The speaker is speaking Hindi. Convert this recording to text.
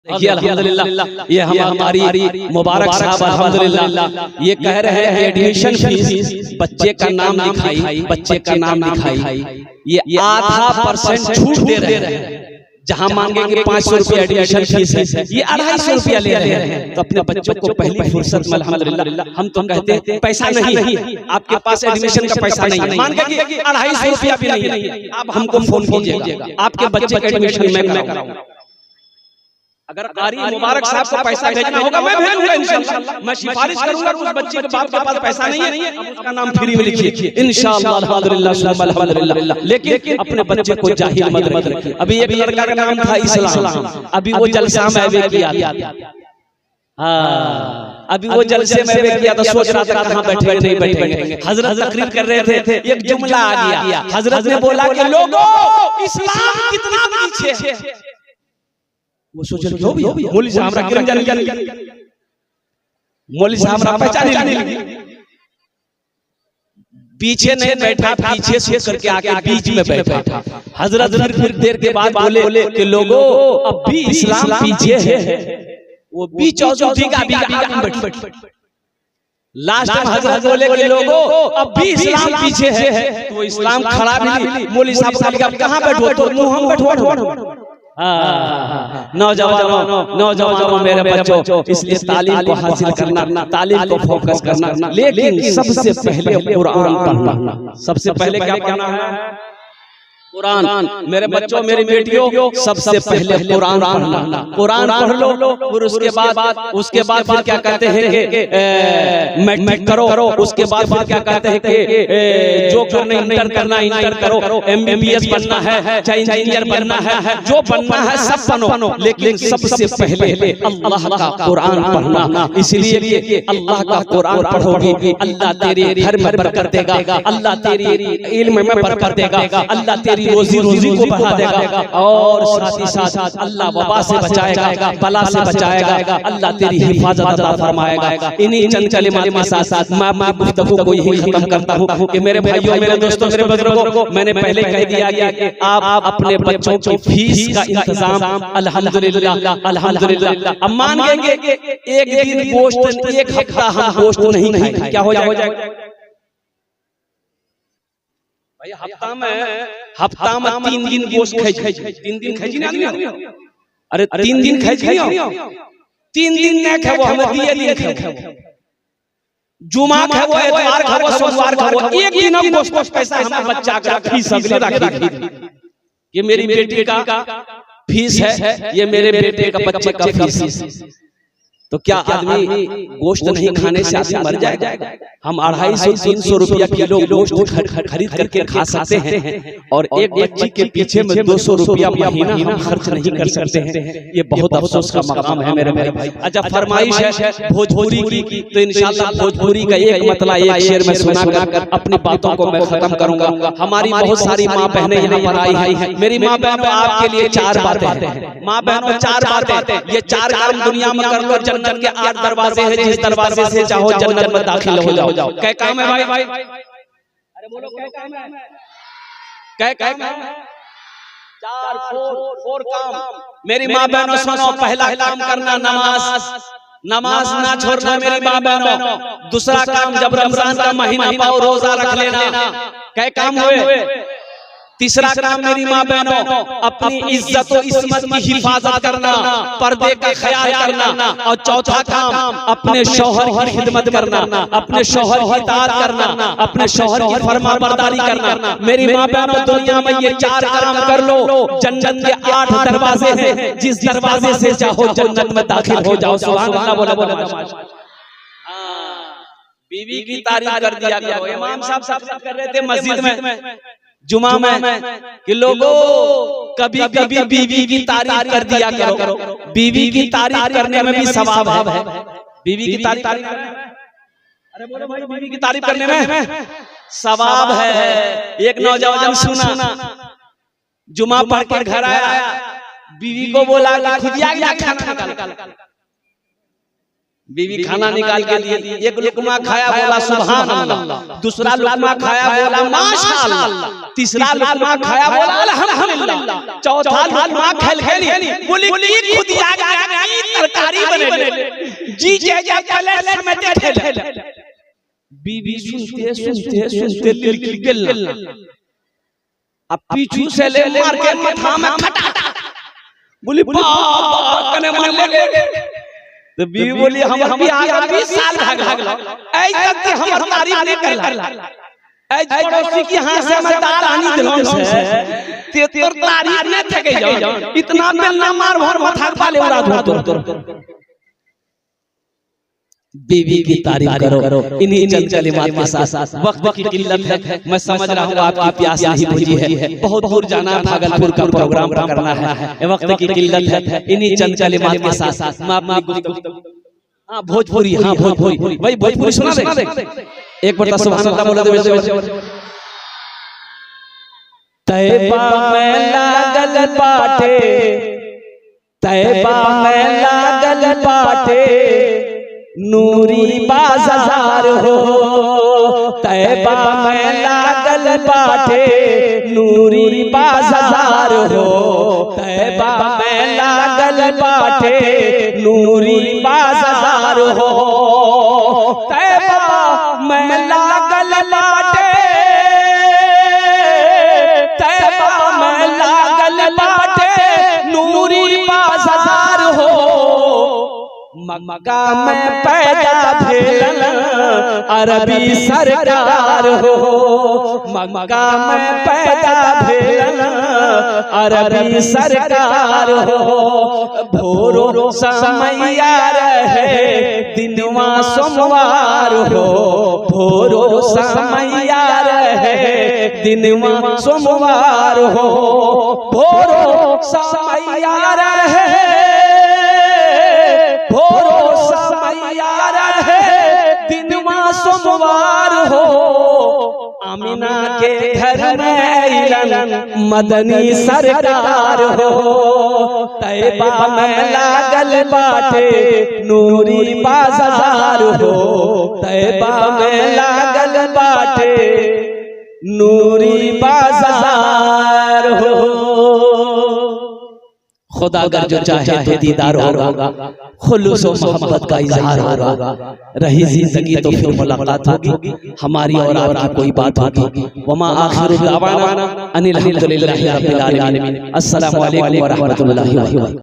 देखिए अल्हम्दुलिल्लाह ये हमारी मुबारक साहब अल्हम्दुलिल्लाह ये कह रहे हैं एडमिशन फीस बच्चे का नाम लिखाई ये आधा% छूट दे रहे हैं। जहां मांगेंगे 500 रुपया एडमिशन फीस है ये 250 रुपया ले रहे हैं। तो अपने बच्चों को पहली फुर्सत में अल्हम्दुलिल्लाह हम तो कहते हैं पैसा नहीं आपके पास एडमिशन का पैसा नहीं है, मान के 250 रुपया भी नहीं है, आप हमको फोन कीजिएगा आपके बच्चे का एडमिशन मैं कराऊंगा। अगर कारी मुबारक साहब को पैसा भेजना होगा मैं भेजूंगा इंशाअल्लाह। मैं सिफारिश करूंगा उस बच्चे के बाप के पास पैसा नहीं है अब उसका नाम फ्री में लिखिए इंशाअल्लाह अल्हम्दुलिल्लाह सुम्मा अल्हम्दुलिल्लाह। लेकिन अपने बच्चे को जाहिल मत रखिए। अभी एक लड़का का नाम था इस्लाम, अभी वो जलसा में आवे किया अभी वो जलसे में आवे किया तो सोच रहा था कहां बैठे नहीं बैठेंगे। हजरत तकरीर कर रहे थे एक जुमला आ गया, हजरत ने बोला कि लोगों इस्लाम कितना पीछे है। वो सोचल क्यों भी मौलवी साहब हमरा किरण जानी मौलवी साहब हमरा पहचान नहीं पीछे नहीं बैठा पीछे से करके आके बीच में बैठा। हजरत फिर देर के बाद बोले कि लोगों अब भी इस्लाम पीछे है। वो बीच बैठ लास्ट में हजरत बोले कि लोगों अब भी इस्लाम पीछे है। तो इस्लाम खड़ा भी मौलवी साहब का कहां बैठो तो मुंह हम बैठो। नौजवानों मेरे बच्चों इसलिए तालीम को हासिल करना, तालीम को फोकस करना, लेकिन सबसे पहले कुरान पढ़ना। सबसे पहले क्या पढ़ना है? कुरान। मेरे बच्चों मेरी बेटियों सबसे पहले कुरान पढ़ना। कुरान पढ़ लो फिर उसके बाद फिर क्या कहते हैं मैट्रिक करो। उसके बाद फिर क्या कहते हैं कि जो करना इंटर करो, MBBS बनना है चाहे इंजीनियर बनना है, जो बनना है सब बनो, लेकिन सबसे पहले अल्लाह का कुरान पढ़ना। इसलिए अल्लाह का कुरान पढ़ोगे अल्लाह तेरे घर में बरकत देगा, अल्लाह तेरी इल्म में बरकत देगा, अल्लाह रोजी को बढ़ा देगा और साथ ही साथ अल्लाह वबा से बचाएगा, बला से बचाएगा, अल्लाह तेरी हिफाजत अता फरमाएगा। इन्हीं चंद कलिमात के साथ मैं गुफ्तगू को यही खत्म करता हूं कि मेरे भाइयों मेरे दोस्तों मेरे बुजुर्गों मैंने पहले कह दिया कि आप अपने बच्चों की फीस का इंतजाम अल्हम्दुलिल्लाह अब मानेंगे एक दिन गोश्त एक हफ्ता हम गोश्त नहीं खाएंगे क्या हो जाएगा भाई? हफ्ता में 3 दिन गोश्त खाई 3 दिन खाई नहीं। अरे 3 दिन खाई 3 दिन नहीं खाओ हम दिए दिन खाओ, जुमा खाओ, इतवार खाओ, सोमवार खाओ, एक दिन हम गोश्त पैसा हम बच्चा का फीस अगले रखी। ये मेरी बेटी का फीस है, ये मेरे बेटे का बच्चे का फीस। तो क्या आदमी गोश्त नहीं खाने से आदमी मर जाएगा? हम 250-300 रुपया किलो गोश्त खरीद करके खा सकते हैं और एक बच्ची के पीछे में 200 रुपया महीना हम खर्च नहीं कर सकते हैं। ये बहुत अफसोस का मकाम है मेरे भाई। अच्छा फरमाइश है भोजपुरी की, तो इंशाल्लाह भोजपुरी का एक मतला एक शेर में सुनाकर अपनी बातों को मैं खत्म करूंगा। हमारी बहुत सारी माँ बहनें यहाँ पर आई है। मेरी माँ बहनों आपके लिए 4 बातें हैं। माँ बहनों 4 बातें, ये 4 काम दुनिया में कर लो। जन्नत के 8 दरवाजे हैं, जिस दरवाजे से चाहो जन्नत में दाखिल हो जाओ। क्या काम है भाई? अरे बोलो क्या काम है? क्या काम है? 4 काम। मेरी माँ बहनों सुनो, पहला काम करना नमाज ना छोड़ना मेरी माँ बहनों। दूसरा काम जब रमजान का महीना पाओ रोजा रख लेना। क्या काम हुए? तीसरा काम मेरी माँ बहनों अपनी इज्जत और इस्मत की हिफाजत करना, पर्दे का ख्याल करना। और चौथा काम अपने शौहर की खिदमत करना, अपने शौहर की इताअत करना, अपने शौहर की फरमाबरदारी करना। मेरी माँ बहनों दुनिया में ये 4 काम कर लो, जन्नत के 8 दरवाजे हैं, जिस दरवाजे से चाहो जन्नत में दाखिल हो जाओ। सुभान अल्लाह बोलो। बीवी की तारीफ कर दिया करो। इमाम साहब कर रहे थे मस्जिद में जुमा में कि लोगों कभी कभी बीवी की तारीफ कर दिया करो। बीवी की तारीफ करने में भी सवाब है। बीवी की तारीफ, अरे बोलो भाई, बीवी की तारीफ करने में सवाब है। एक नौजवान सुना जुमा पढ़ कर घर आया, बीवी को बोला खुदिया खाना निकाल। बीवी खाना निकाल के दी, एक लुकमा खाया बोला सुभान अल्लाह, दूसरा लुकमा खाया बोला माशाअल्लाह, तीसरा लुकमा खाया बोला अल्हम्दुलिल्लाह, चौथा लुकमा खेल खेली बोली की खुदिया की तरकारी बने जी जे प्लेट समेटे ठेले। बीवी सुनते सुनते सुनते लिल अब पीछू से ले मार के माथा में खटाटा बोली बाप कने मार ले। तो बीवी बोली हमर बियाह 20 साल भागला ऐ तक के हमर तारीफ नहीं करला, ऐ पड़ोसी की हाथ से मैं दाल आनी दिलों से ते तोर तारीफ नहीं थके जाओ, इतना बेलना मार भर माथा खा ले उड़ा तोर। बीवी की तारीफ करो इन्हीं चंद कलिमात के साथ। वक्त की किल्लत है, मैं समझ रहा हूँ आपकी प्यास नहीं बुझी है, बहुत दूर जाना है, भागलपुर का प्रोग्राम करना है, वक्त की किल्लत है। इन्हीं चंद कलिमात के साथ मैं अपनी हाँ भोजपुरी, हाँ भोजपुरी भाई भोजपुरी सुना दे एक बार सुभान अल्लाह बोला दे। तैबा में लागल बाटे, तैबा में लागल बाटे नूरी बाजार हो, तैबा में लागल बाटे नूरी बाजार हो, तैबा में लागल बाटे नूरी बाजार हो, तैबा में लागल बाटे, तैबा में लागल बाटे नूरी बाजार हो, मक्का में पैदा भेलन अरबी सरकार हो, मक्का में पैदा भेलन अरबी सरकार हो, भोरो समैया रहे दिनवा सोमवार हो, भोरो समैया रहे दिनवा सोमवार हो, भोरो समैया रहे भोरो समैया रहे दिनवा सोमवार हो, आमिना के घर में इलन मदनी सरकार हो, तैबा में लागल बाटे नूरी बाजार हो, तैबा में लागल बाटे नूरी बाजार हो। खुदा अगर जो चाहे तो दीदार होगा, खुलूस और मोहब्बत का इजहार होगा, रही जिंदगी तो फिर मुलाकात होगी, हमारी और आपकी कोई बात होगी। वमा आखिरु दावाना अनिल हम्दुलिल्लाहि रब्बिल आलमीन। अस्सलामु अलैकुम व रहमतुल्लाहि व बरकातहू।